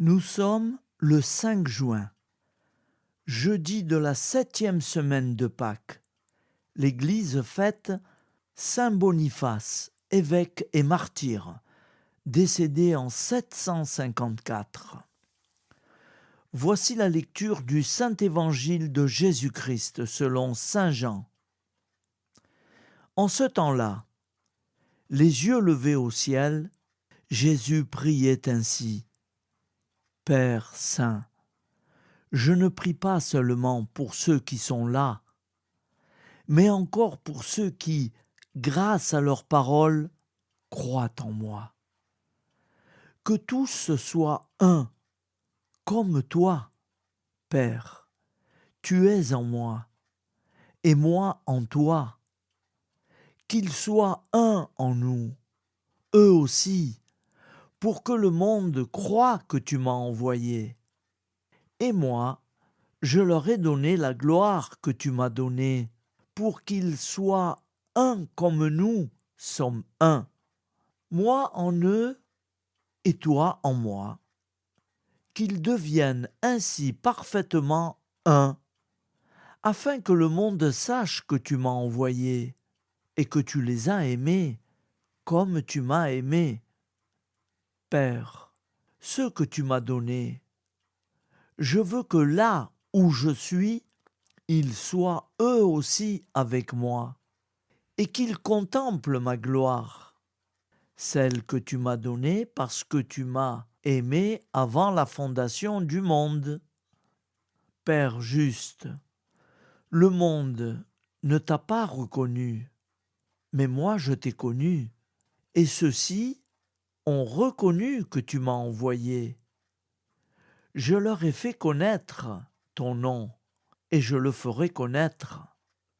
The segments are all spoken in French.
Nous sommes le 5 juin, jeudi de la 7e semaine de Pâques. L'Église fête Saint Boniface, évêque et martyr, décédé en 754. Voici la lecture du Saint Évangile de Jésus-Christ selon Saint Jean. En ce temps-là, les yeux levés au ciel, Jésus priait ainsi. Père Saint, je ne prie pas seulement pour ceux qui sont là, mais encore pour ceux qui, grâce à leur parole, croient en moi. Que tous soient un, comme toi, Père. Tu es en moi, et moi en toi. Qu'ils soient un en nous, eux aussi, pour que le monde croie que tu m'as envoyé. Et moi, je leur ai donné la gloire que tu m'as donnée, pour qu'ils soient un comme nous sommes un. Moi en eux et toi en moi. Qu'ils deviennent ainsi parfaitement un, afin que le monde sache que tu m'as envoyé et que tu les as aimés comme tu m'as aimé. Père, ceux que tu m'as donnés, je veux que là où je suis, ils soient eux aussi avec moi, et qu'ils contemplent ma gloire, celle que tu m'as donnée parce que tu m'as aimé avant la fondation du monde. Père juste, le monde ne t'a pas reconnu, mais moi je t'ai connu, et ceux-ci ont reconnu que tu m'as envoyé. Je leur ai fait connaître ton nom, et je le ferai connaître,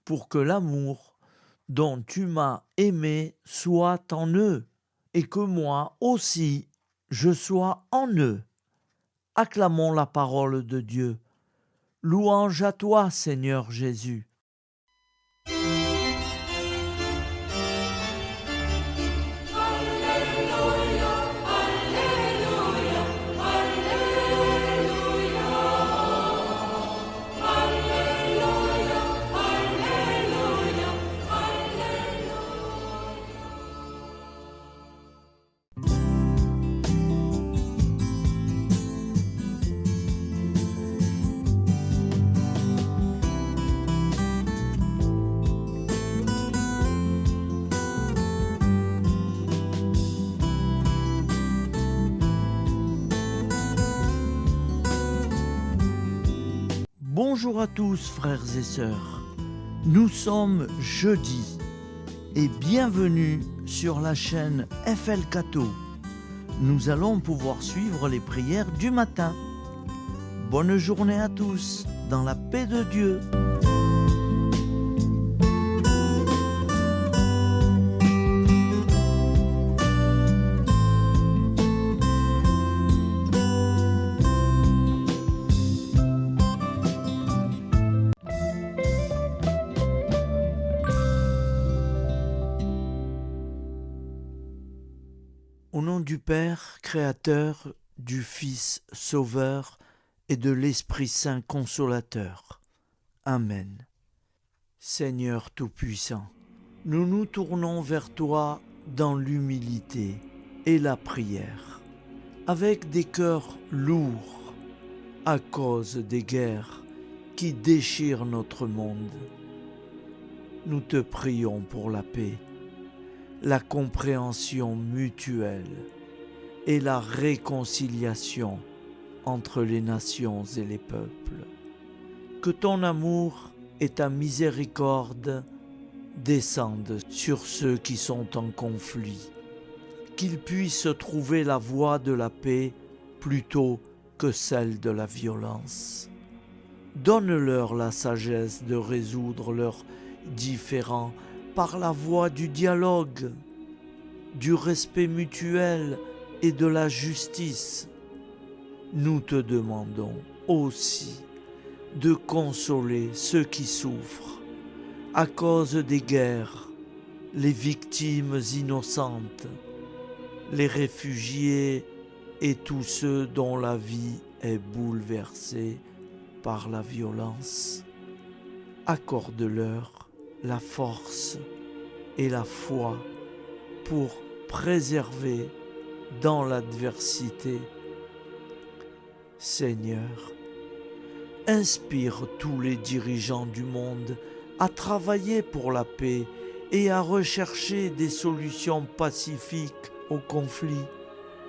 pour que l'amour dont tu m'as aimé soit en eux, et que moi aussi je sois en eux. Acclamons la parole de Dieu. Louange à toi, Seigneur Jésus. Bonjour à tous frères et sœurs, nous sommes jeudi et bienvenue sur la chaîne FL Cato. Nous allons pouvoir suivre les prières du matin. Bonne journée à tous, dans la paix de Dieu. Au nom du Père, Créateur, du Fils, Sauveur et de l'Esprit Saint Consolateur. Amen. Seigneur Tout-Puissant, nous nous tournons vers toi dans l'humilité et la prière, avec des cœurs lourds à cause des guerres qui déchirent notre monde. Nous te prions pour la paix, la compréhension mutuelle et la réconciliation entre les nations et les peuples. Que ton amour et ta miséricorde descendent sur ceux qui sont en conflit, qu'ils puissent trouver la voie de la paix plutôt que celle de la violence. Donne-leur la sagesse de résoudre leurs différends par la voie du dialogue, du respect mutuel et de la justice. Nous te demandons aussi de consoler ceux qui souffrent à cause des guerres, les victimes innocentes, les réfugiés et tous ceux dont la vie est bouleversée par la violence. Accorde-leur la force et la foi pour préserver dans l'adversité. Seigneur, inspire tous les dirigeants du monde à travailler pour la paix et à rechercher des solutions pacifiques aux conflits.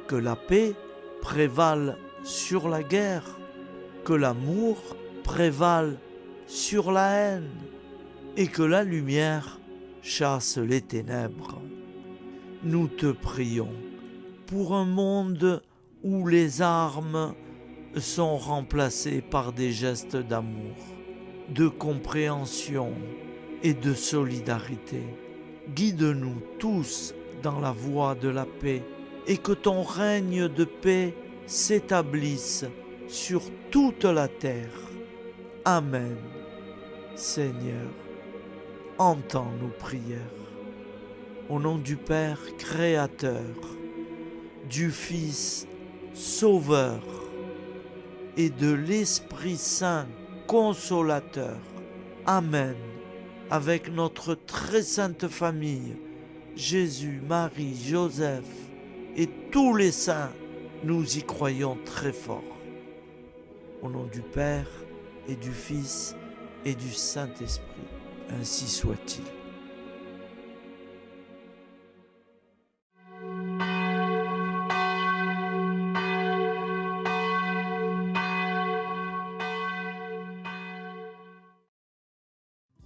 Que la paix prévale sur la guerre, que l'amour prévale sur la haine et que la lumière chasse les ténèbres. Nous te prions pour un monde où les armes sont remplacées par des gestes d'amour, de compréhension et de solidarité. Guide-nous tous dans la voie de la paix et que ton règne de paix s'établisse sur toute la terre. Amen. Seigneur, entends nos prières. Au nom du Père Créateur, du Fils Sauveur et de l'Esprit Saint Consolateur. Amen. Avec notre très sainte famille, Jésus, Marie, Joseph et tous les saints, nous y croyons très fort. Au nom du Père et du Fils et du Saint-Esprit, ainsi soit-il.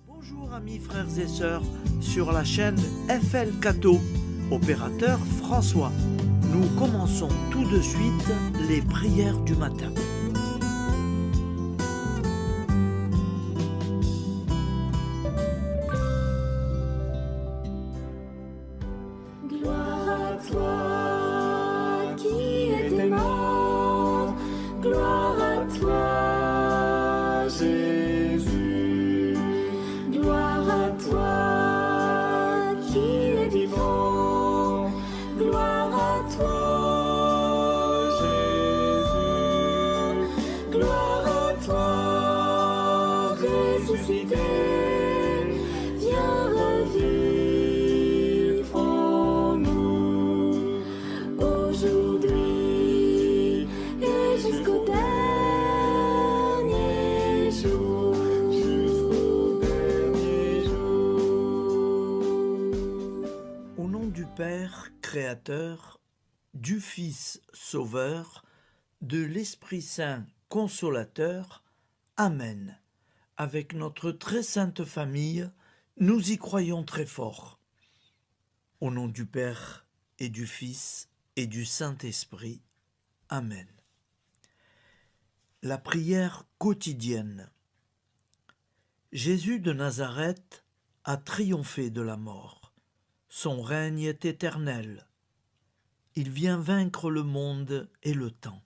Bonjour amis frères et sœurs sur la chaîne FL Cato, opérateur François. Nous commençons tout de suite les prières du matin. Gloire à toi qui étais mort, gloire à toi Jésus, gloire à toi qui es vivant, gloire à toi Jésus, gloire à toi ressuscité, viens revivre en nous aujourd'hui et jusqu'au dernier jour. Au nom du Père Créateur, du Fils Sauveur, de l'Esprit Saint Consolateur. Amen. Avec notre très sainte famille, nous y croyons très fort. Au nom du Père et du Fils et du Saint-Esprit. Amen. La prière quotidienne. Jésus de Nazareth a triomphé de la mort. Son règne est éternel. Il vient vaincre le monde et le temps.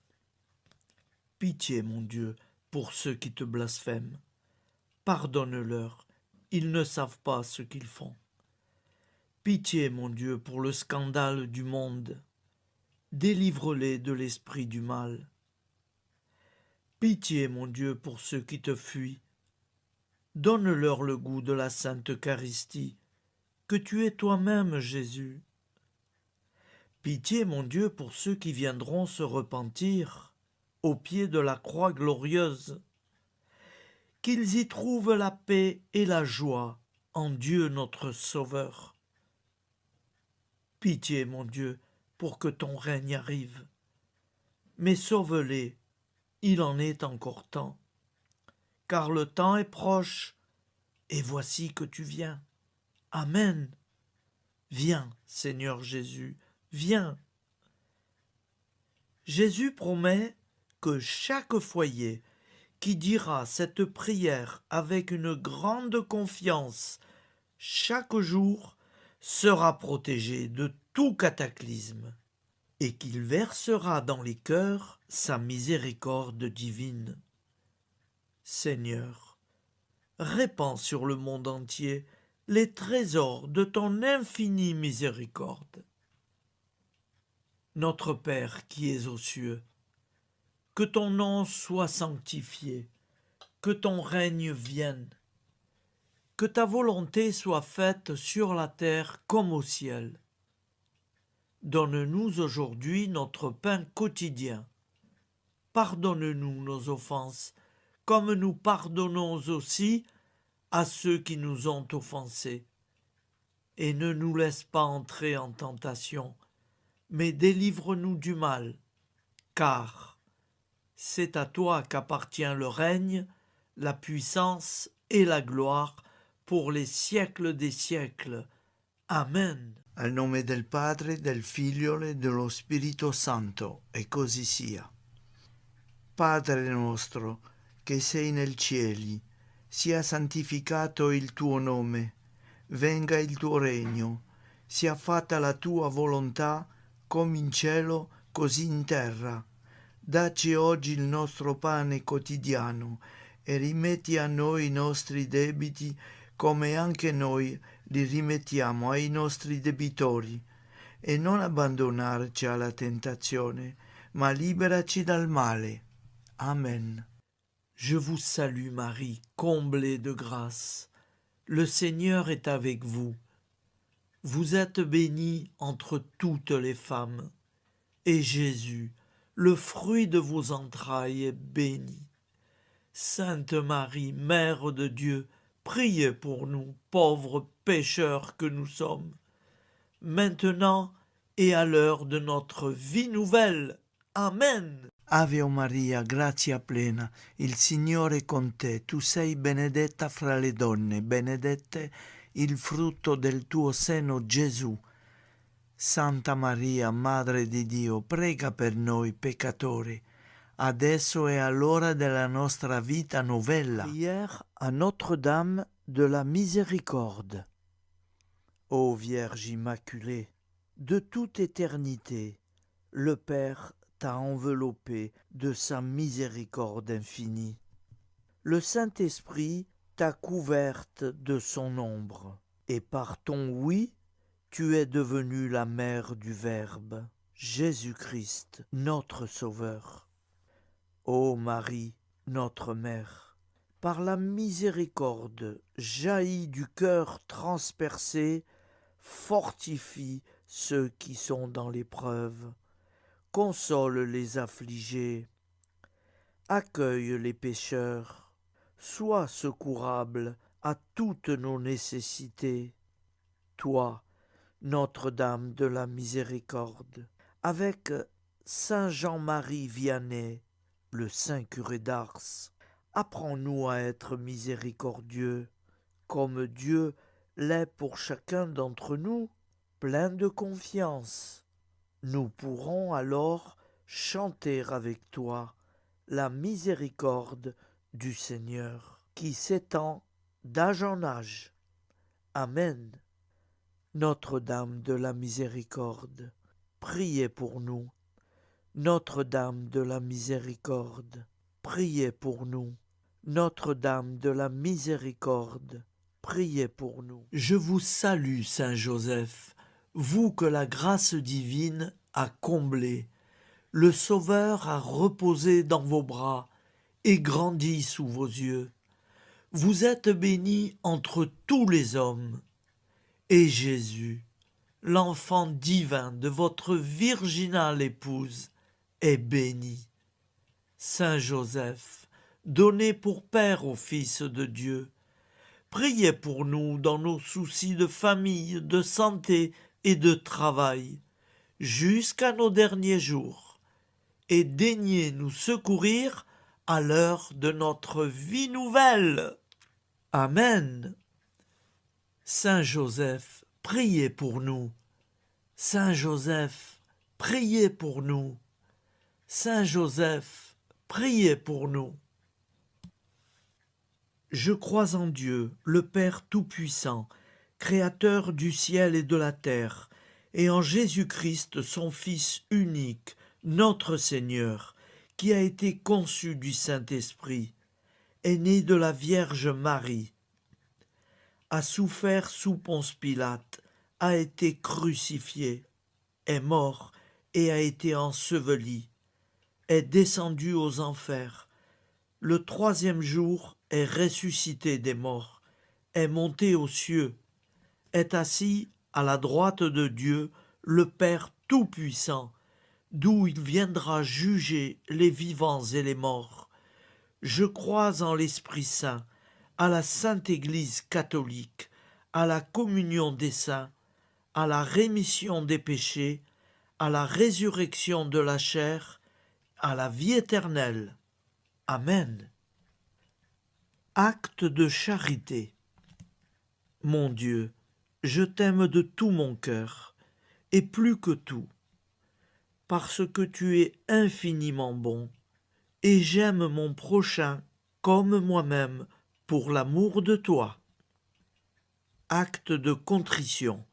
Pitié, mon Dieu, pour ceux qui te blasphèment. Pardonne-leur, ils ne savent pas ce qu'ils font. Pitié, mon Dieu, pour le scandale du monde. Délivre-les de l'esprit du mal. Pitié, mon Dieu, pour ceux qui te fuient. Donne-leur le goût de la Sainte Eucharistie, que tu es toi-même, Jésus. Pitié, mon Dieu, pour ceux qui viendront se repentir au pied de la croix glorieuse, qu'ils y trouvent la paix et la joie en Dieu notre Sauveur. Pitié, mon Dieu, pour que ton règne arrive. Mais sauve-les, il en est encore temps, car le temps est proche, et voici que tu viens. Amen. Viens, Seigneur Jésus, viens. Jésus promet que chaque foyer qui dira cette prière avec une grande confiance chaque jour sera protégé de tout cataclysme et qu'il versera dans les cœurs sa miséricorde divine. Seigneur, répands sur le monde entier les trésors de ton infinie miséricorde. Notre Père qui es aux cieux, que ton nom soit sanctifié, que ton règne vienne, que ta volonté soit faite sur la terre comme au ciel. Donne-nous aujourd'hui notre pain quotidien. Pardonne-nous nos offenses, comme nous pardonnons aussi à ceux qui nous ont offensés. Et ne nous laisse pas entrer en tentation, mais délivre-nous du mal, car c'est à toi qu'appartient le règne, la puissance et la gloire pour les siècles des siècles. Amen. Al nome del Padre, del Figlio e dello Spirito Santo, e così sia. Padre nostro, che sei nel cieli, sia santificato il tuo nome, venga il tuo regno, sia fatta la tua volontà, come in cielo, così in terra. Dacci oggi il nostro pane quotidiano e rimetti a noi i nostri debiti, come anche noi li rimettiamo ai nostri debitori, e non abbandonarci alla tentazione, ma liberaci dal male. Amen. Je vous salue Marie, comblée de grâce. Le Seigneur est avec vous. Vous êtes bénie entre toutes les femmes, et Jésus, le fruit de vos entrailles, est béni. Sainte Marie, Mère de Dieu, priez pour nous, pauvres pécheurs que nous sommes, maintenant et à l'heure de notre vie nouvelle. Amen. Ave Maria, grazia plena, il Signore è con te, tu sei benedetta fra le donne, benedetto il frutto del tuo seno, Gesù. Santa Maria, Madre di Dio, prega per noi peccatori, adesso e all'ora della nostra vita novella. Prière à Notre-Dame de la Miséricorde. Ô Vierge Immaculée, de toute éternité, le Père t'a enveloppé de sa miséricorde infinie. Le Saint-Esprit t'a couverte de son ombre, et par ton oui, tu es devenue la mère du Verbe, Jésus-Christ, notre Sauveur. Ô Marie, notre Mère, par la miséricorde jaillie du cœur transpercé, fortifie ceux qui sont dans l'épreuve, console les affligés, accueille les pécheurs, sois secourable à toutes nos nécessités. Toi, Notre-Dame de la Miséricorde, avec Saint Jean-Marie Vianney, le Saint curé d'Ars, apprends-nous à être miséricordieux, comme Dieu l'est pour chacun d'entre nous, plein de confiance. Nous pourrons alors chanter avec toi la miséricorde du Seigneur, qui s'étend d'âge en âge. Amen. Notre-Dame de la Miséricorde, priez pour nous. Notre-Dame de la Miséricorde, priez pour nous. Notre-Dame de la Miséricorde, priez pour nous. Je vous salue, Saint Joseph, vous que la grâce divine a comblé. Le Sauveur a reposé dans vos bras et grandi sous vos yeux. Vous êtes béni entre tous les hommes. Et Jésus, l'enfant divin de votre virginale épouse, est béni. Saint Joseph, donné pour Père au Fils de Dieu, priez pour nous dans nos soucis de famille, de santé et de travail, jusqu'à nos derniers jours, et daignez nous secourir à l'heure de notre vie nouvelle. Amen. Saint Joseph, priez pour nous. Saint Joseph, priez pour nous. Saint Joseph, priez pour nous. Je crois en Dieu, le Père Tout-Puissant, Créateur du ciel et de la terre, et en Jésus-Christ, son Fils unique, notre Seigneur, qui a été conçu du Saint-Esprit, est né de la Vierge Marie, a souffert sous Ponce Pilate, a été crucifié, est mort et a été enseveli, est descendu aux enfers. Le troisième jour est ressuscité des morts, est monté aux cieux, est assis à la droite de Dieu, le Père Tout-Puissant, d'où il viendra juger les vivants et les morts. Je crois en l'Esprit Saint, à la Sainte Église catholique, à la communion des saints, à la rémission des péchés, à la résurrection de la chair, à la vie éternelle. Amen. Acte de charité. Mon Dieu, je t'aime de tout mon cœur, et plus que tout, parce que tu es infiniment bon, et j'aime mon prochain comme moi-même pour l'amour de toi. Acte de contrition.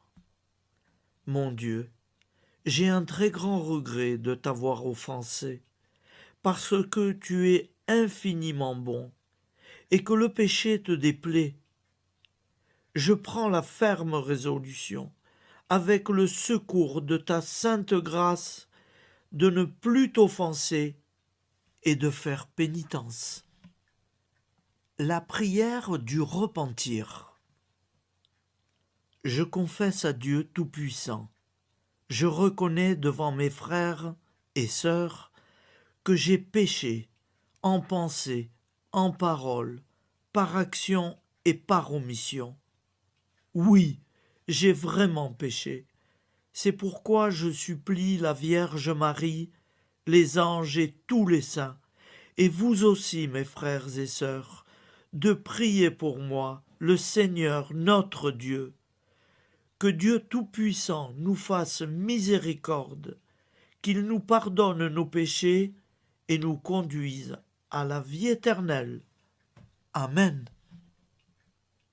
Mon Dieu, j'ai un très grand regret de t'avoir offensé, parce que tu es infiniment bon, et que le péché te déplaît. Je prends la ferme résolution, avec le secours de ta sainte grâce, de ne plus t'offenser et de faire pénitence. La prière du repentir. Je confesse à Dieu Tout-Puissant, je reconnais devant mes frères et sœurs que j'ai péché en pensée, en parole, par action et par omission. Oui, j'ai vraiment péché. C'est pourquoi je supplie la Vierge Marie, les anges et tous les saints, et vous aussi, mes frères et sœurs, de prier pour moi, le Seigneur notre Dieu. Que Dieu Tout-Puissant nous fasse miséricorde, qu'il nous pardonne nos péchés et nous conduise à la vie éternelle. Amen.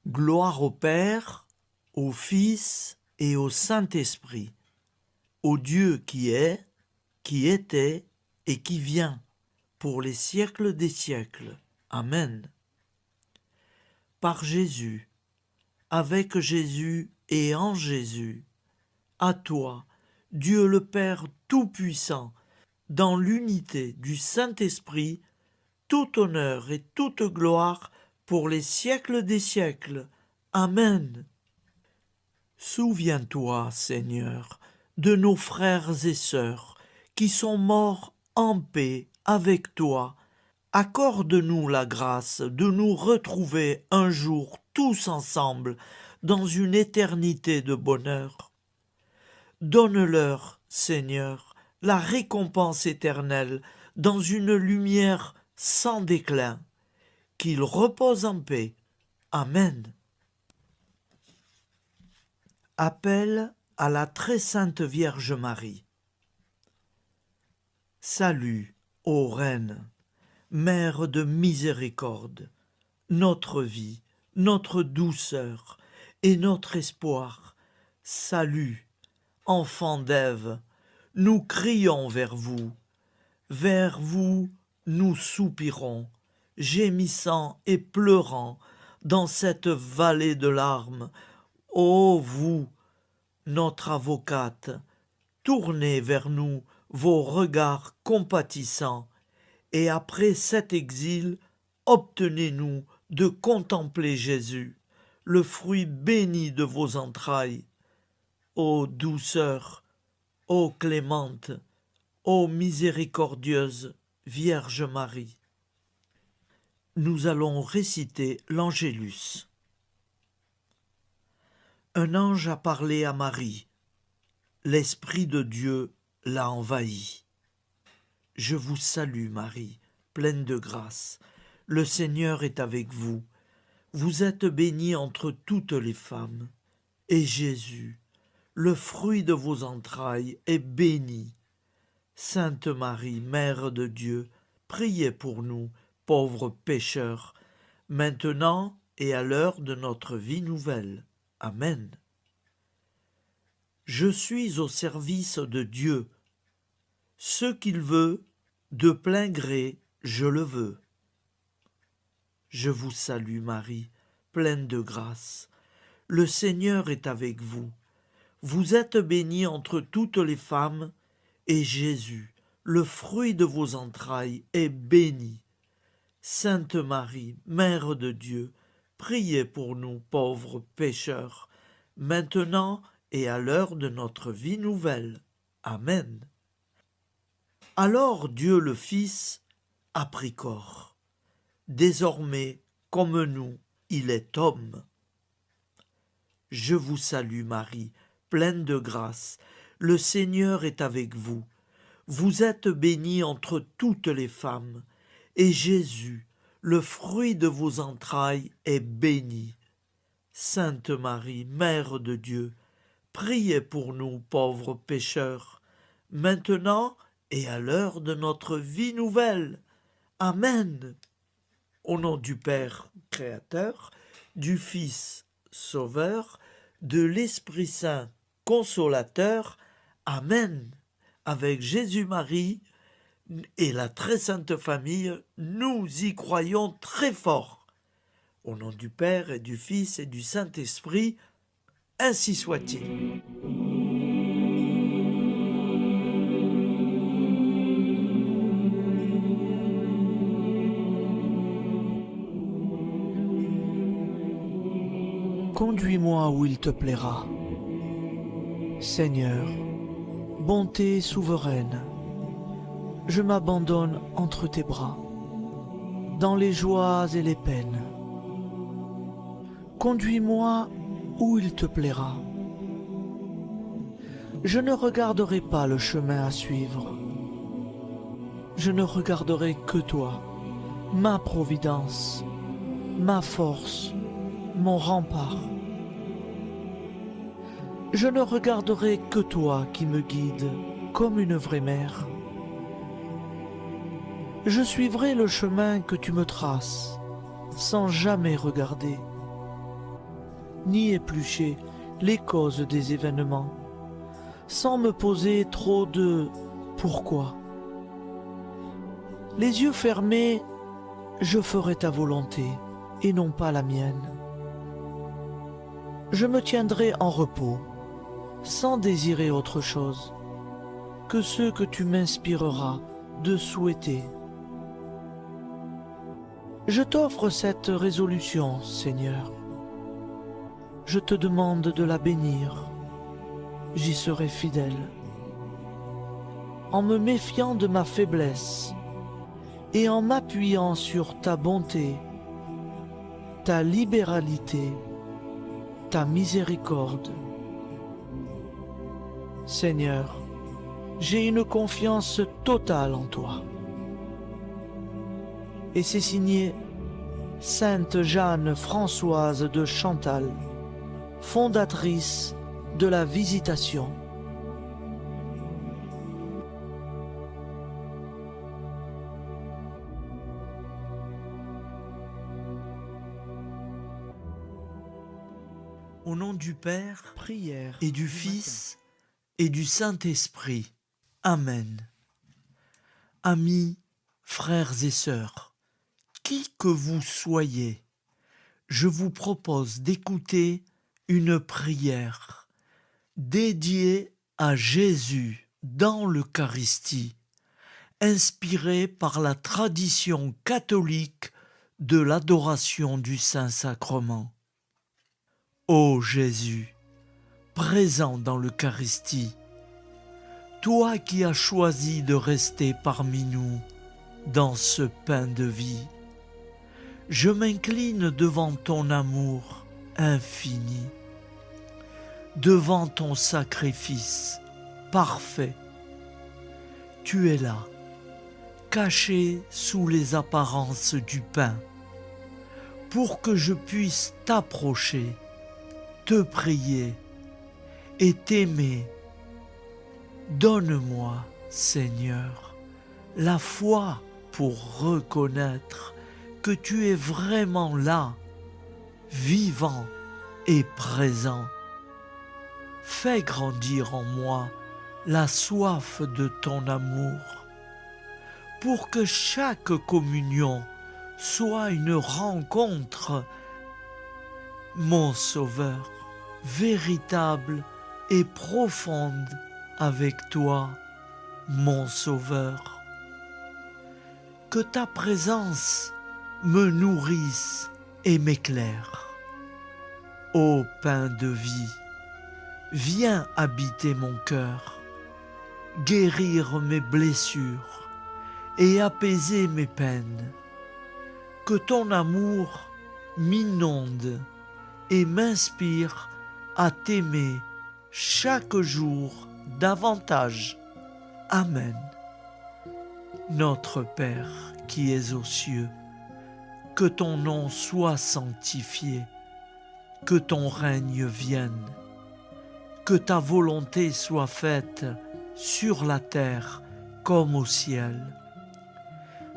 Gloire au Père, au Fils et au Saint-Esprit, au Dieu qui est, qui était et qui vient, pour les siècles des siècles. Amen. Par Jésus, avec Jésus et en Jésus, à toi, Dieu le Père Tout-Puissant, dans l'unité du Saint-Esprit, tout honneur et toute gloire pour les siècles des siècles. Amen. Souviens-toi, Seigneur, de nos frères et sœurs qui sont morts en paix avec toi. Accorde-nous la grâce de nous retrouver un jour tous ensemble dans une éternité de bonheur. Donne-leur, Seigneur, la récompense éternelle dans une lumière sans déclin. Qu'ils reposent en paix. Amen. Appel à la très sainte Vierge Marie. Salut, ô Reine, Mère de miséricorde, notre vie, notre douceur et notre espoir. Salut, enfant d'Ève, nous crions vers vous nous soupirons, gémissant et pleurant dans cette vallée de larmes. Ô vous, notre avocate, tournez vers nous vos regards compatissants, et après cet exil, obtenez-nous de contempler Jésus, le fruit béni de vos entrailles. Ô douceur, ô clémente, ô miséricordieuse Vierge Marie. Nous allons réciter l'Angélus. Un ange a parlé à Marie. L'Esprit de Dieu l'a envahie. Je vous salue, Marie, pleine de grâce. Le Seigneur est avec vous. Vous êtes bénie entre toutes les femmes. Et Jésus, le fruit de vos entrailles, est béni. Sainte Marie, Mère de Dieu, priez pour nous, pauvres pécheurs, maintenant et à l'heure de notre vie nouvelle. Amen. Je suis au service de Dieu. Ce qu'il veut, de plein gré, je le veux. Je vous salue Marie, pleine de grâce. Le Seigneur est avec vous. Vous êtes bénie entre toutes les femmes, et Jésus, le fruit de vos entrailles, est béni. Sainte Marie, Mère de Dieu, priez pour nous pauvres pécheurs, maintenant et à l'heure de notre vie nouvelle. Amen. Alors Dieu le Fils a pris corps. Désormais, comme nous, il est homme. Je vous salue Marie, pleine de grâce. Le Seigneur est avec vous. Vous êtes bénie entre toutes les femmes, et Jésus, le fruit de vos entrailles, est béni. Sainte Marie, Mère de Dieu, priez pour nous pauvres pécheurs, maintenant et à l'heure de notre vie nouvelle. Amen. Au nom du Père Créateur, du Fils Sauveur, de l'Esprit Saint Consolateur. Amen. Avec Jésus-Marie et la très sainte famille, nous y croyons très fort. Au nom du Père et du Fils et du Saint-Esprit, ainsi soit-il. Conduis-moi où il te plaira. Seigneur, bonté souveraine, je m'abandonne entre tes bras, dans les joies et les peines. Conduis-moi où il te plaira. Je ne regarderai pas le chemin à suivre. Je ne regarderai que toi, ma providence, ma force, mon rempart. Je ne regarderai que toi qui me guides comme une vraie mère. Je suivrai le chemin que tu me traces, sans jamais regarder, ni éplucher les causes des événements, sans me poser trop de « pourquoi ». Les yeux fermés, je ferai ta volonté et non pas la mienne. Je me tiendrai en repos, sans désirer autre chose que ce que tu m'inspireras de souhaiter. Je t'offre cette résolution, Seigneur. Je te demande de la bénir. J'y serai fidèle. En me méfiant de ma faiblesse et en m'appuyant sur ta bonté, ta libéralité, ta miséricorde. Seigneur, j'ai une confiance totale en toi. Et c'est signé Sainte Jeanne Françoise de Chantal, fondatrice de la Visitation. Au nom du Père, prière, et du Fils, et du Saint-Esprit. Amen. Amis, frères et sœurs, qui que vous soyez, je vous propose d'écouter une prière dédiée à Jésus dans l'Eucharistie, inspirée par la tradition catholique de l'adoration du Saint-Sacrement. Ô Jésus, présent dans l'Eucharistie, toi qui as choisi de rester parmi nous dans ce pain de vie, je m'incline devant ton amour infini, devant ton sacrifice parfait. Tu es là, caché sous les apparences du pain, pour que je puisse t'approcher, te prier et t'aimer. Donne-moi, Seigneur, la foi pour reconnaître que tu es vraiment là, vivant et présent. Fais grandir en moi la soif de ton amour, pour que chaque communion soit une rencontre, mon Sauveur, véritable et profonde avec toi, mon Sauveur. Que ta présence me nourrisse et m'éclaire. Ô pain de vie, viens habiter mon cœur, guérir mes blessures et apaiser mes peines. Que ton amour m'inonde et m'inspire à t'aimer chaque jour davantage. Amen. Notre Père qui es aux cieux, que ton nom soit sanctifié, que ton règne vienne, que ta volonté soit faite sur la terre comme au ciel.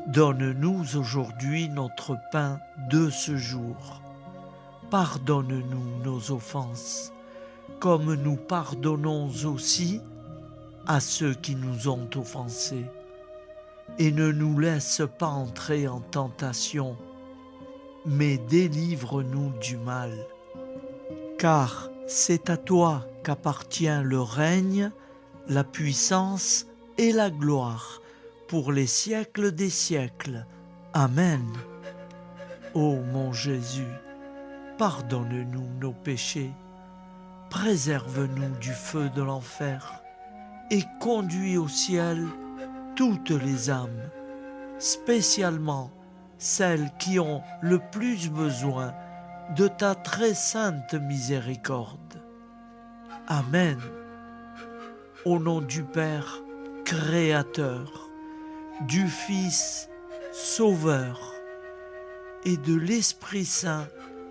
Donne-nous aujourd'hui notre pain de ce jour. Pardonne-nous nos offenses, comme nous pardonnons aussi à ceux qui nous ont offensés. Et ne nous laisse pas entrer en tentation, mais délivre-nous du mal. Car c'est à toi qu'appartient le règne, la puissance et la gloire pour les siècles des siècles. Amen. Ô mon Jésus, pardonne-nous nos péchés, préserve-nous du feu de l'enfer et conduis au ciel toutes les âmes, spécialement celles qui ont le plus besoin de ta très sainte miséricorde. Amen. Au nom du Père Créateur, du Fils Sauveur et de l'Esprit Saint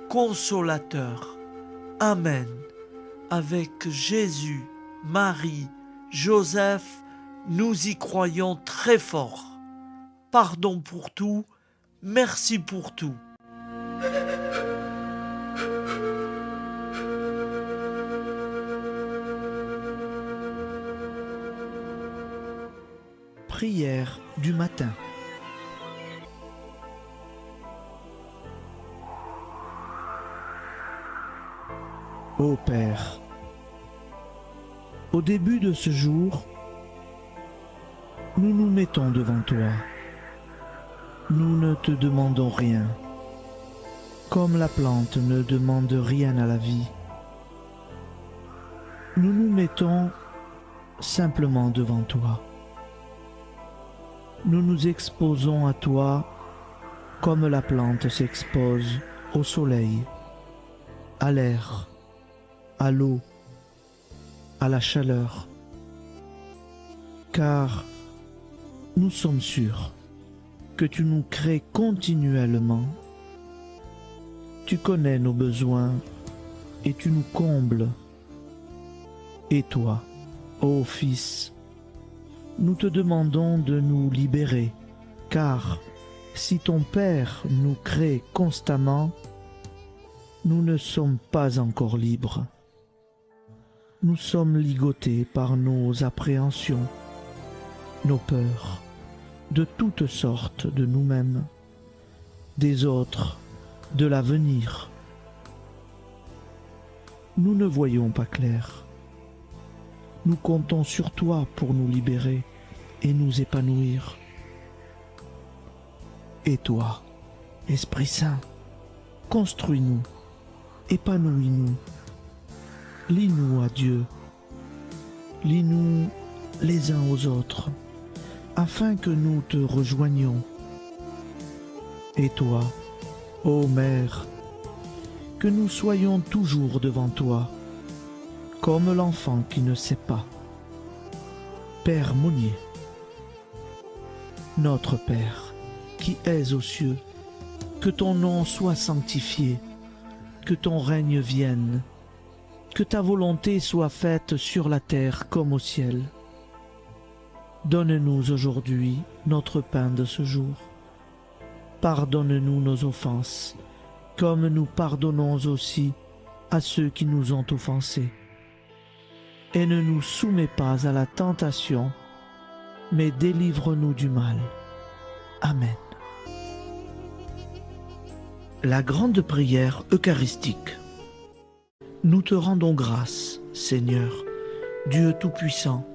Consolateur. Amen. Avec Jésus, Marie, Joseph, nous y croyons très fort. Pardon pour tout, merci pour tout. Prière du matin. Ô Père, au début de ce jour, nous nous mettons devant toi. Nous ne te demandons rien, comme la plante ne demande rien à la vie. Nous nous mettons simplement devant toi. Nous nous exposons à toi comme la plante s'expose au soleil, à l'air, à l'eau, à la chaleur. Car nous sommes sûrs que tu nous crées continuellement. Tu connais nos besoins et tu nous combles. Et toi, ô Fils, nous te demandons de nous libérer, car si ton Père nous crée constamment, nous ne sommes pas encore libres. Nous sommes ligotés par nos appréhensions, nos peurs, de toutes sortes de nous-mêmes, des autres, de l'avenir. Nous ne voyons pas clair. Nous comptons sur toi pour nous libérer et nous épanouir. Et toi, Esprit Saint, construis-nous, épanouis-nous, lie-nous à Dieu, lie-nous les uns aux autres, afin que nous te rejoignions. Et toi, ô Mère, que nous soyons toujours devant toi, comme l'enfant qui ne sait pas. Père Monnier, notre Père, qui es aux cieux, que ton nom soit sanctifié, que ton règne vienne, que ta volonté soit faite sur la terre comme au ciel. Donne-nous aujourd'hui notre pain de ce jour. Pardonne-nous nos offenses, comme nous pardonnons aussi à ceux qui nous ont offensés. Et ne nous soumets pas à la tentation, mais délivre-nous du mal. Amen. La grande prière eucharistique. Nous te rendons grâce, Seigneur, Dieu Tout-Puissant,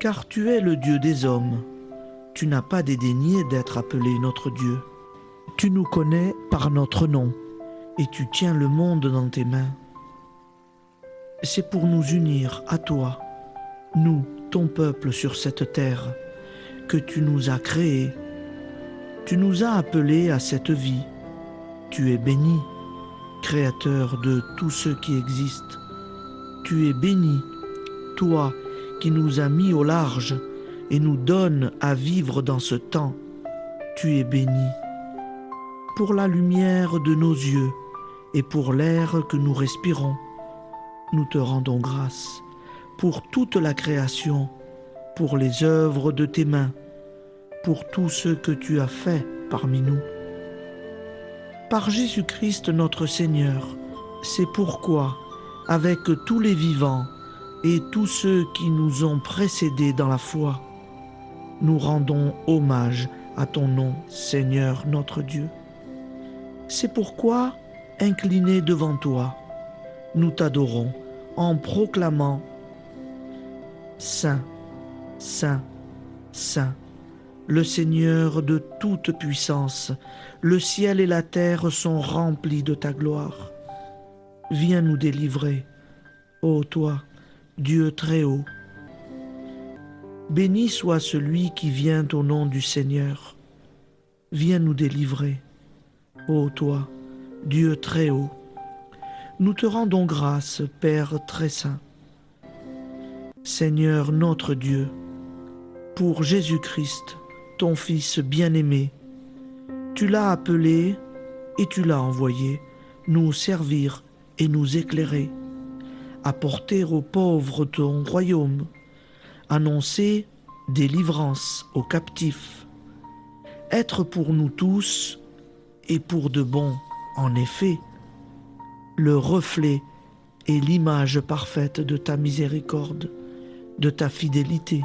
car tu es le Dieu des hommes. Tu n'as pas dédaigné d'être appelé notre Dieu. Tu nous connais par notre nom, et tu tiens le monde dans tes mains. C'est pour nous unir à toi, nous, ton peuple sur cette terre, que tu nous as créés. Tu nous as appelés à cette vie. Tu es béni, Créateur de tout ce qui existe. Tu es béni, toi qui nous as mis au large et nous donnes à vivre dans ce temps. Tu es béni. Pour la lumière de nos yeux et pour l'air que nous respirons, nous te rendons grâce. Pour toute la création, pour les œuvres de tes mains, pour tout ce que tu as fait parmi nous. Par Jésus-Christ notre Seigneur, c'est pourquoi, avec tous les vivants et tous ceux qui nous ont précédés dans la foi, nous rendons hommage à ton nom, Seigneur notre Dieu. C'est pourquoi, inclinés devant toi, nous t'adorons en proclamant « Saint, Saint, Saint ». Le Seigneur de toute puissance, le ciel et la terre sont remplis de ta gloire. Viens nous délivrer, ô toi, Dieu très haut. Béni soit celui qui vient au nom du Seigneur. Viens nous délivrer, ô toi, Dieu très haut. Nous te rendons grâce, Père très saint. Seigneur notre Dieu, pour Jésus-Christ, ton Fils bien-aimé, tu l'as appelé et tu l'as envoyé nous servir et nous éclairer, apporter aux pauvres ton royaume, annoncer délivrance aux captifs, être pour nous tous et pour de bon, en effet, le reflet et l'image parfaite de ta miséricorde, de ta fidélité.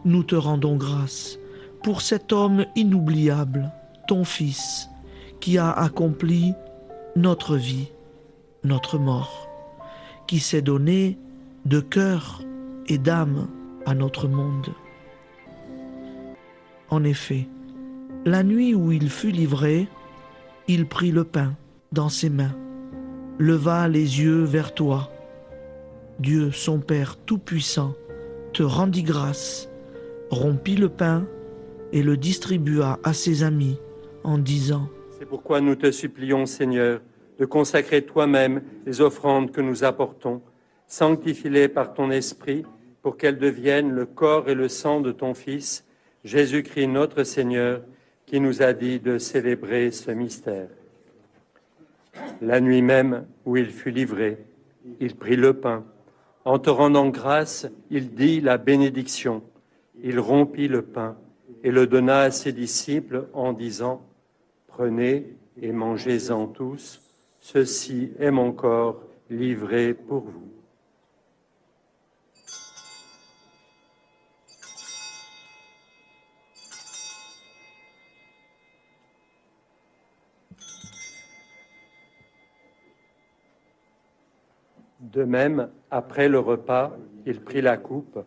Nous te rendons grâce pour cet homme inoubliable, ton Fils, qui a accompli notre vie, notre mort, qui s'est donné de cœur et d'âme à notre monde. En effet, la nuit où il fut livré, il prit le pain dans ses mains, leva les yeux vers toi. Dieu, son Père tout-puissant, te rendit grâce, rompit le pain et le distribua à ses amis en disant : C'est pourquoi nous te supplions, Seigneur, de consacrer toi-même les offrandes que nous apportons. Sanctifie-les par ton Esprit pour qu'elles deviennent le corps et le sang de ton Fils, Jésus-Christ notre Seigneur, qui nous a dit de célébrer ce mystère. La nuit même où il fut livré, il prit le pain. En te rendant grâce, il dit la bénédiction. Il rompit le pain et le donna à ses disciples en disant : Prenez et mangez-en tous, ceci est mon corps livré pour vous. De même, après le repas, il prit la coupe.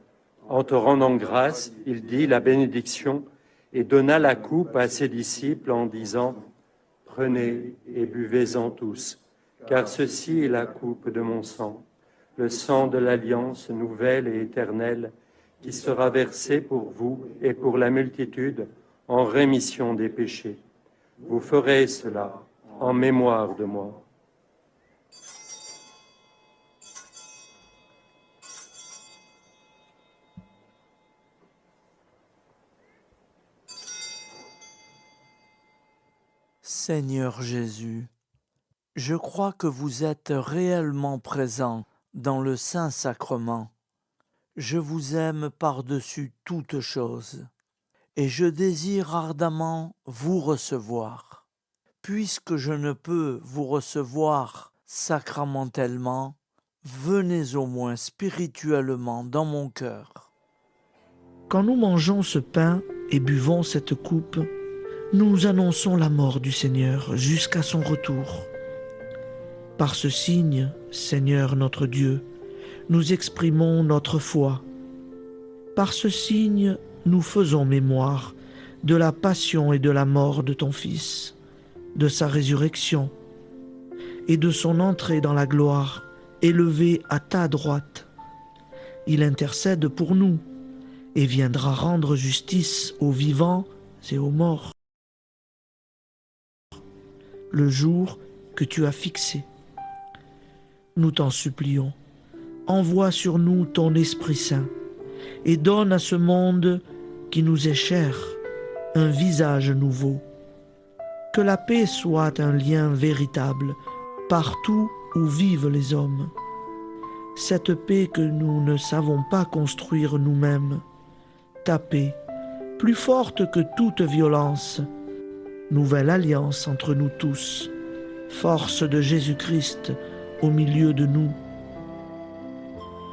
En te rendant grâce, il dit la bénédiction et donna la coupe à ses disciples en disant : Prenez et buvez-en tous, car ceci est la coupe de mon sang, le sang de l'alliance nouvelle et éternelle, qui sera versé pour vous et pour la multitude en rémission des péchés. Vous ferez cela en mémoire de moi. Seigneur Jésus, je crois que vous êtes réellement présent dans le Saint-Sacrement. Je vous aime par-dessus toute chose et je désire ardemment vous recevoir. Puisque je ne peux vous recevoir sacramentellement, venez au moins spirituellement dans mon cœur. Quand nous mangeons ce pain et buvons cette coupe, nous annonçons la mort du Seigneur jusqu'à son retour. Par ce signe, Seigneur notre Dieu, nous exprimons notre foi. Par ce signe, nous faisons mémoire de la passion et de la mort de ton Fils, de sa résurrection et de son entrée dans la gloire, élevé à ta droite. Il intercède pour nous et viendra rendre justice aux vivants et aux morts. Le jour que tu as fixé. Nous t'en supplions, envoie sur nous ton Esprit Saint et donne à ce monde qui nous est cher un visage nouveau. Que la paix soit un lien véritable partout où vivent les hommes. Cette paix que nous ne savons pas construire nous-mêmes. Ta paix, plus forte que toute violence. Nouvelle alliance entre nous tous. Force de Jésus-Christ au milieu de nous.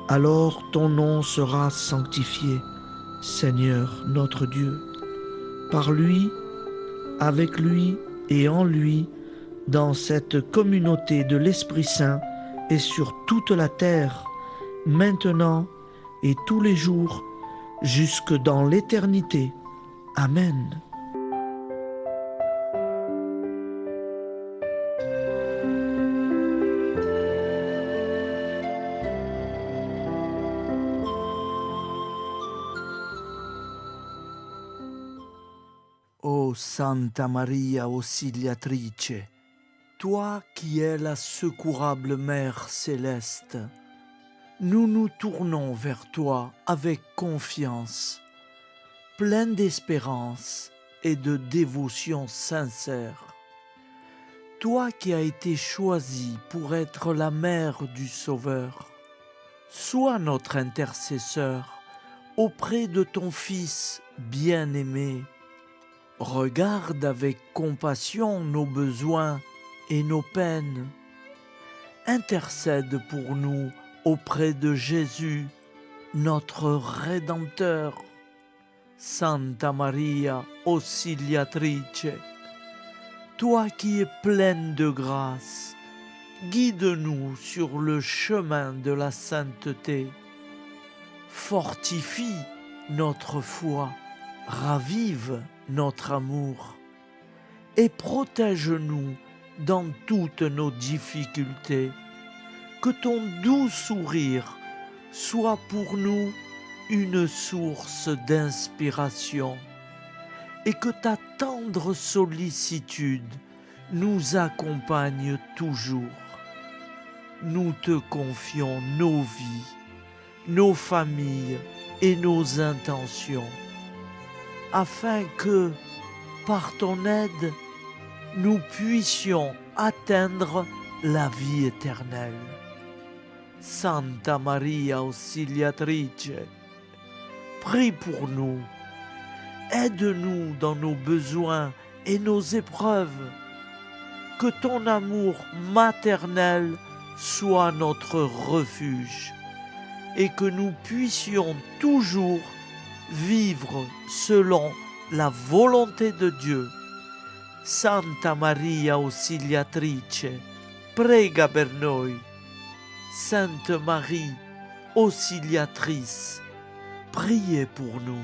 Alors ton nom sera sanctifié, Seigneur notre Dieu. Par lui, avec lui et en lui, dans cette communauté de l'Esprit Saint et sur toute la terre, maintenant et tous les jours, jusque dans l'éternité. Amen. Ô Santa Maria Auxiliatrice, toi qui es la secourable Mère céleste, nous nous tournons vers toi avec confiance, plein d'espérance et de dévotion sincère. Toi qui as été choisie pour être la mère du Sauveur, sois notre intercesseur auprès de ton Fils bien-aimé. Regarde avec compassion nos besoins et nos peines. Intercède pour nous auprès de Jésus, notre Rédempteur. Santa Maria Auxiliatrice, toi qui es pleine de grâce, guide-nous sur le chemin de la sainteté. Fortifie notre foi, ravive notre amour et protège-nous dans toutes nos difficultés. Que ton doux sourire soit pour nous une source d'inspiration et que ta tendre sollicitude nous accompagne toujours. Nous te confions nos vies, nos familles et nos intentions, afin que, par ton aide, nous puissions atteindre la vie éternelle. Santa Maria Auxiliatrice, prie pour nous, aide-nous dans nos besoins et nos épreuves, que ton amour maternel soit notre refuge et que nous puissions toujours vivre selon la volonté de Dieu. Santa Maria Auxiliatrice, prega per noi. Sainte Marie, Auxiliatrice, priez pour nous.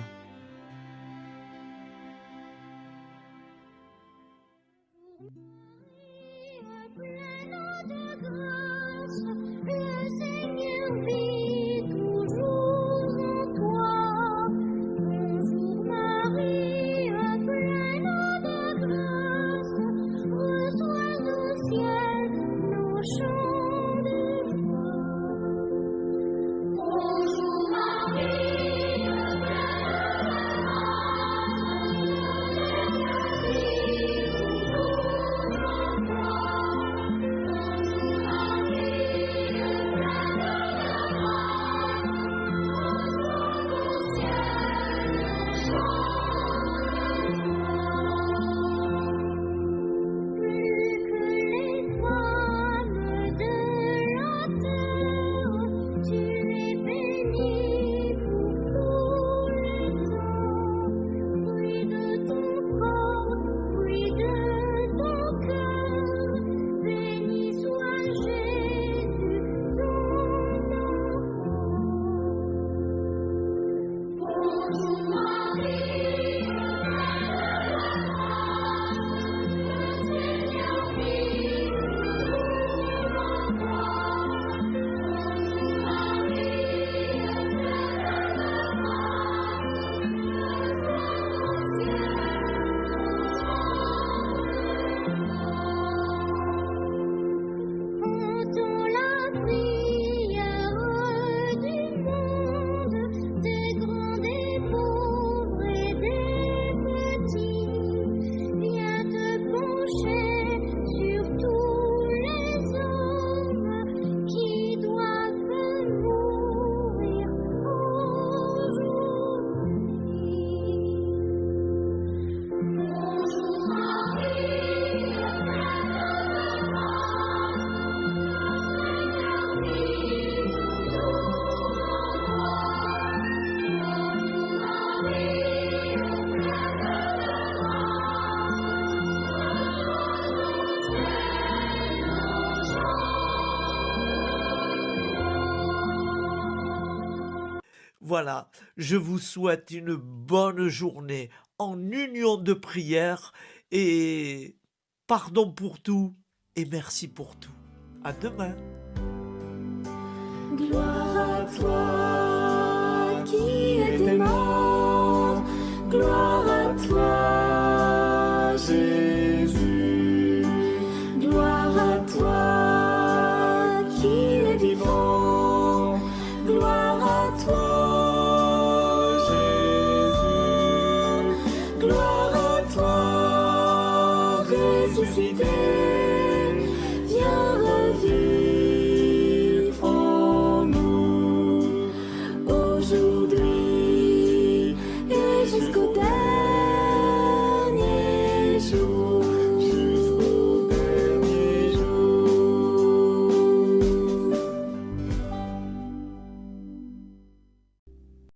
Voilà, je vous souhaite une bonne journée en union de prière et pardon pour tout et merci pour tout. À demain. Gloire à toi qui étais mort, gloire à toi Jésus, gloire à toi qui es vivant, gloire à toi Jésus, gloire à toi ressuscité.